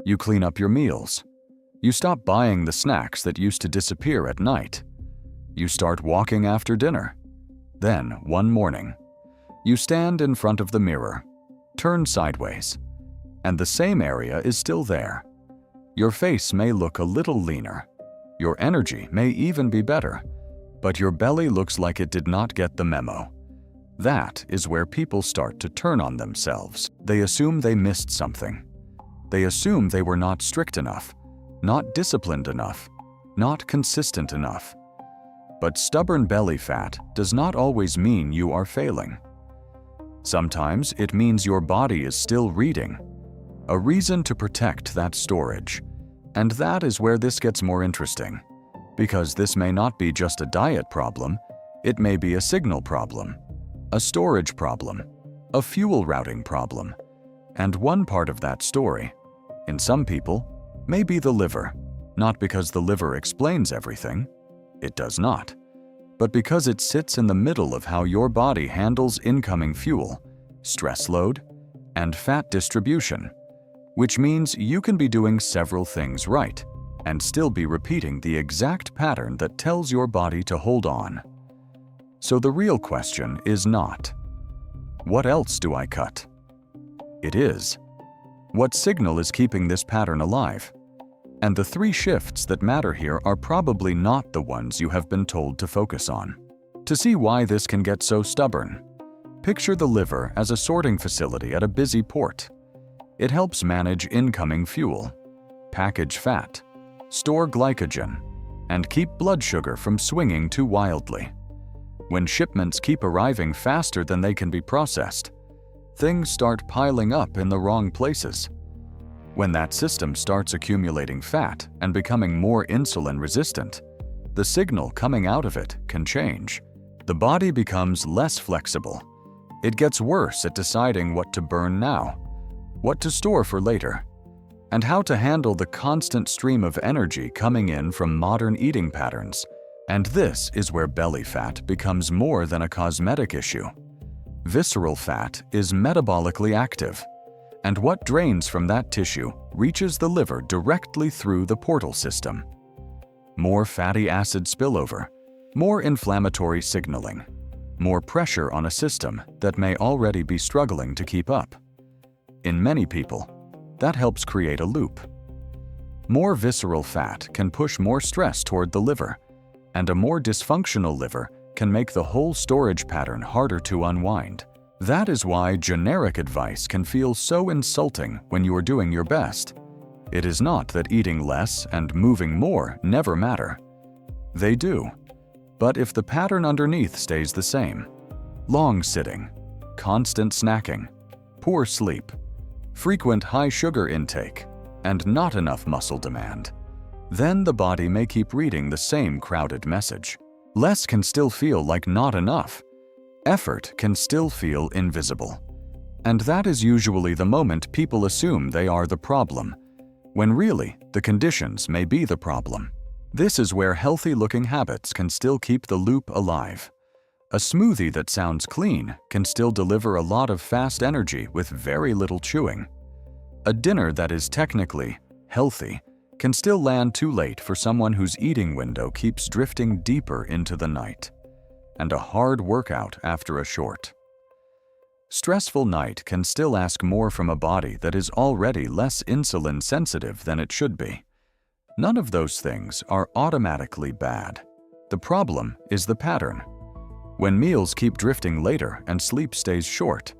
You clean up your meals. You stop buying the snacks that used to disappear at night. You start walking after dinner. Then, one morning, you stand in front of the mirror, turn sideways, and the same area is still there. Your face may look a little leaner. Your energy may even be better, but your belly looks like it did not get the memo. That is where people start to turn on themselves. They assume they missed something. They assume they were not strict enough, not disciplined enough, not consistent enough. But stubborn belly fat does not always mean you are failing. Sometimes it means your body is still reading, a reason to protect that storage. And that is where this gets more interesting, because this may not be just a diet problem, it may be a signal problem, a storage problem, a fuel routing problem. And one part of that story, in some people, may be the liver, not because the liver explains everything, it does not, but because it sits in the middle of how your body handles incoming fuel, stress load, and fat distribution, which means you can be doing several things right and still be repeating the exact pattern that tells your body to hold on. So the real question is not, what else do I cut? It is, what signal is keeping this pattern alive? And the three shifts that matter here are probably not the ones you have been told to focus on. To see why this can get so stubborn, picture the liver as a sorting facility at a busy port. It helps manage incoming fuel, package fat, store glycogen, and keep blood sugar from swinging too wildly. When shipments keep arriving faster than they can be processed, things start piling up in the wrong places. When that system starts accumulating fat and becoming more insulin resistant, the signal coming out of it can change. The body becomes less flexible. It gets worse at deciding what to burn now, what to store for later, and how to handle the constant stream of energy coming in from modern eating patterns. And this is where belly fat becomes more than a cosmetic issue. Visceral fat is metabolically active, and what drains from that tissue reaches the liver directly through the portal system. More fatty acid spillover, more inflammatory signaling, more pressure on a system that may already be struggling to keep up. In many people, that helps create a loop. More visceral fat can push more stress toward the liver, and a more dysfunctional liver can make the whole storage pattern harder to unwind. That is why generic advice can feel so insulting when you are doing your best. It is not that eating less and moving more never matter. They do. But if the pattern underneath stays the same, long sitting, constant snacking, poor sleep, frequent high sugar intake, and not enough muscle demand, then the body may keep reading the same crowded message. Less can still feel like not enough. Effort can still feel invisible. And that is usually the moment people assume they are the problem, when really the conditions may be the problem. This is where healthy-looking habits can still keep the loop alive. A smoothie that sounds clean can still deliver a lot of fast energy with very little chewing. A dinner that is technically healthy can still land too late for someone whose eating window keeps drifting deeper into the night. And a hard workout after a short. Stressful night can still ask more from a body that is already less insulin sensitive than it should be. None of those things are automatically bad. The problem is the pattern. When meals keep drifting later and sleep stays short,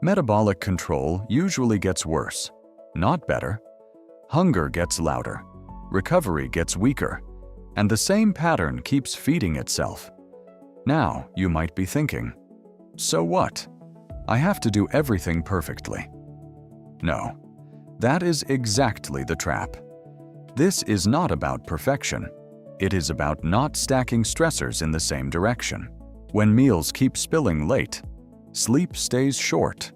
metabolic control usually gets worse, not better. Hunger gets louder, recovery gets weaker, and the same pattern keeps feeding itself. Now you might be thinking, so what? I have to do everything perfectly. No, that is exactly the trap. This is not about perfection. It is about not stacking stressors in the same direction. When meals keep spilling late, sleep stays short,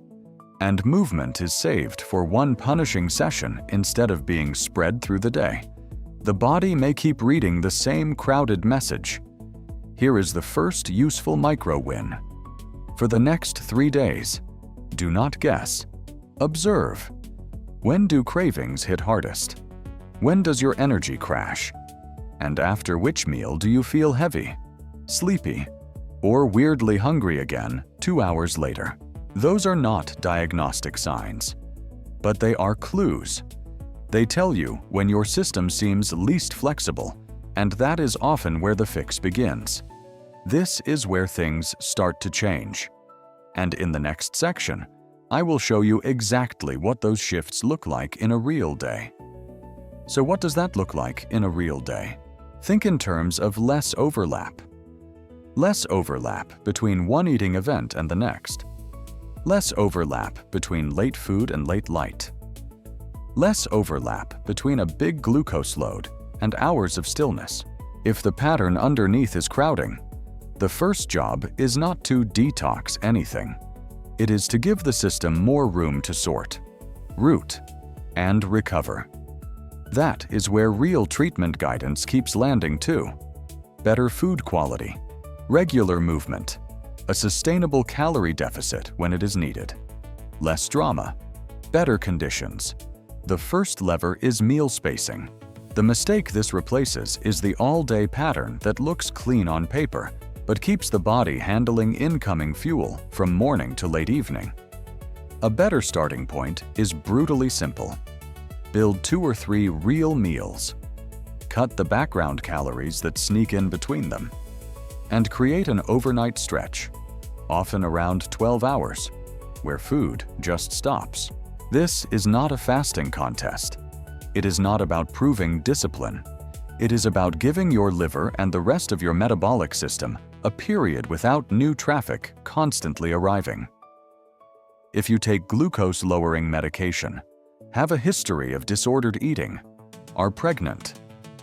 and movement is saved for one punishing session instead of being spread through the day, the body may keep reading the same crowded message. Here is the first useful micro-win. For the next 3 days, do not guess. Observe. When do cravings hit hardest? When does your energy crash? And after which meal do you feel heavy, sleepy, or weirdly hungry again 2 hours later? Those are not diagnostic signs, but they are clues. They tell you when your system seems least flexible, and that is often where the fix begins. This is where things start to change. And in the next section, I will show you exactly what those shifts look like in a real day. So what does that look like in a real day? Think in terms of less overlap. Less overlap between one eating event and the next. Less overlap between late food and late light. Less overlap between a big glucose load and hours of stillness. If the pattern underneath is crowding, the first job is not to detox anything. It is to give the system more room to sort, root, and recover. That is where real treatment guidance keeps landing too. Better food quality, regular movement, a sustainable calorie deficit when it is needed, less drama, better conditions. The first lever is meal spacing. The mistake this replaces is the all-day pattern that looks clean on paper, but keeps the body handling incoming fuel from morning to late evening. A better starting point is brutally simple. Build 2 or 3 real meals. Cut the background calories that sneak in between them. And create an overnight stretch, often around 12 hours, where food just stops. This is not a fasting contest. It is not about proving discipline. It is about giving your liver and the rest of your metabolic system a period without new traffic constantly arriving. If you take glucose-lowering medication, have a history of disordered eating, are pregnant,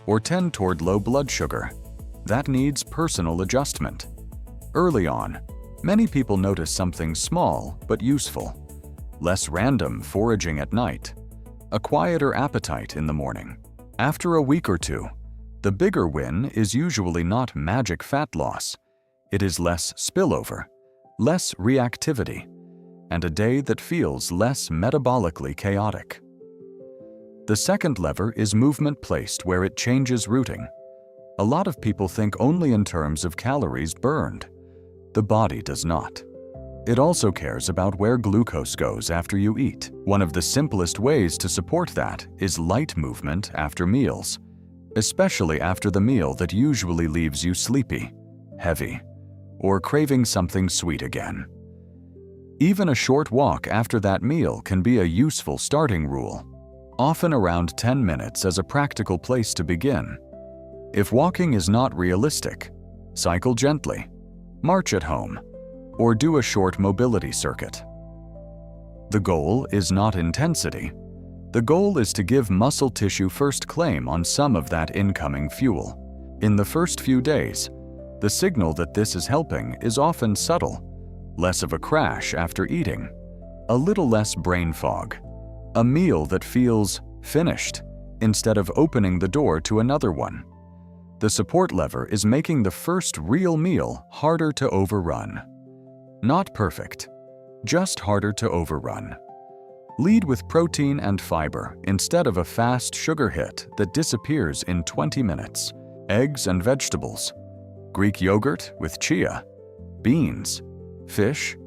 or tend toward low blood sugar, that needs personal adjustment. Early on, many people notice something small but useful. Less random foraging at night, a quieter appetite in the morning. After a week or two, the bigger win is usually not magic fat loss. It is less spillover, less reactivity, and a day that feels less metabolically chaotic. The second lever is movement placed where it changes routing. A lot of people think only in terms of calories burned. The body does not. It also cares about where glucose goes after you eat. One of the simplest ways to support that is light movement after meals, especially after the meal that usually leaves you sleepy, heavy, or craving something sweet again. Even a short walk after that meal can be a useful starting rule, often around 10 minutes as a practical place to begin. If walking is not realistic, cycle gently, march at home, or do a short mobility circuit. The goal is not intensity. The goal is to give muscle tissue first claim on some of that incoming fuel. In the first few days, the signal that this is helping is often subtle. Less of a crash after eating, a little less brain fog, a meal that feels finished instead of opening the door to another one. The support lever is making the first real meal harder to overrun. Not perfect, just harder to overrun. Lead with protein and fiber instead of a fast sugar hit that disappears in 20 minutes. Eggs and vegetables, Greek yogurt with chia, beans, fish,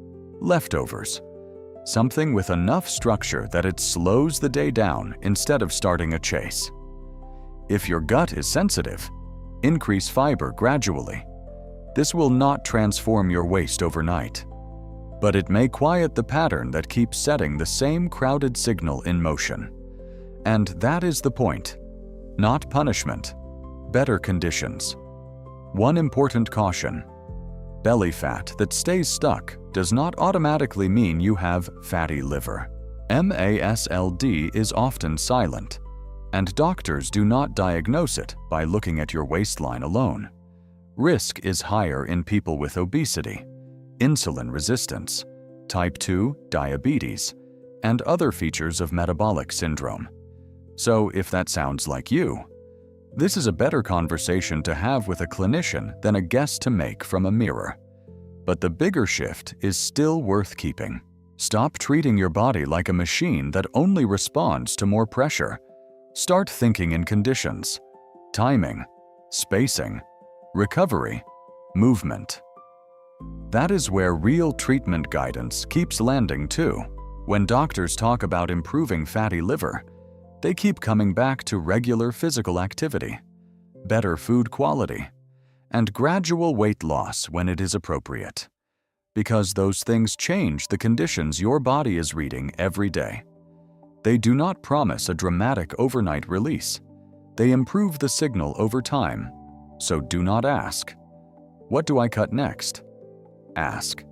leftovers. Something with enough structure that it slows the day down instead of starting a chase. If your gut is sensitive, increase fiber gradually. This will not transform your waist overnight, but it may quiet the pattern that keeps setting the same crowded signal in motion. And that is the point. Not punishment, better conditions. One important caution: belly fat that stays stuck does not automatically mean you have fatty liver. MASLD is often silent, and doctors do not diagnose it by looking at your waistline alone. Risk is higher in people with obesity, insulin resistance, type 2 diabetes, and other features of metabolic syndrome. So if that sounds like you, this is a better conversation to have with a clinician than a guess to make from a mirror. But the bigger shift is still worth keeping. Stop treating your body like a machine that only responds to more pressure. Start thinking in conditions: timing, spacing, recovery, movement. That is where real treatment guidance keeps landing too. When doctors talk about improving fatty liver, they keep coming back to regular physical activity, better food quality, and gradual weight loss when it is appropriate. Because those things change the conditions your body is reading every day. They do not promise a dramatic overnight release. They improve the signal over time. So do not ask, "What do I cut next?" Ask,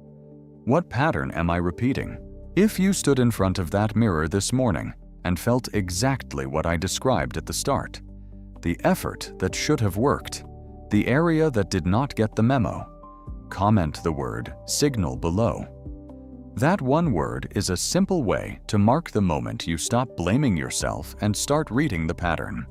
"What pattern am I repeating?" If you stood in front of that mirror this morning and felt exactly what I described at the start, the effort that should have worked, the area that did not get the memo, comment the word "signal" below. That one word is a simple way to mark the moment you stop blaming yourself and start reading the pattern.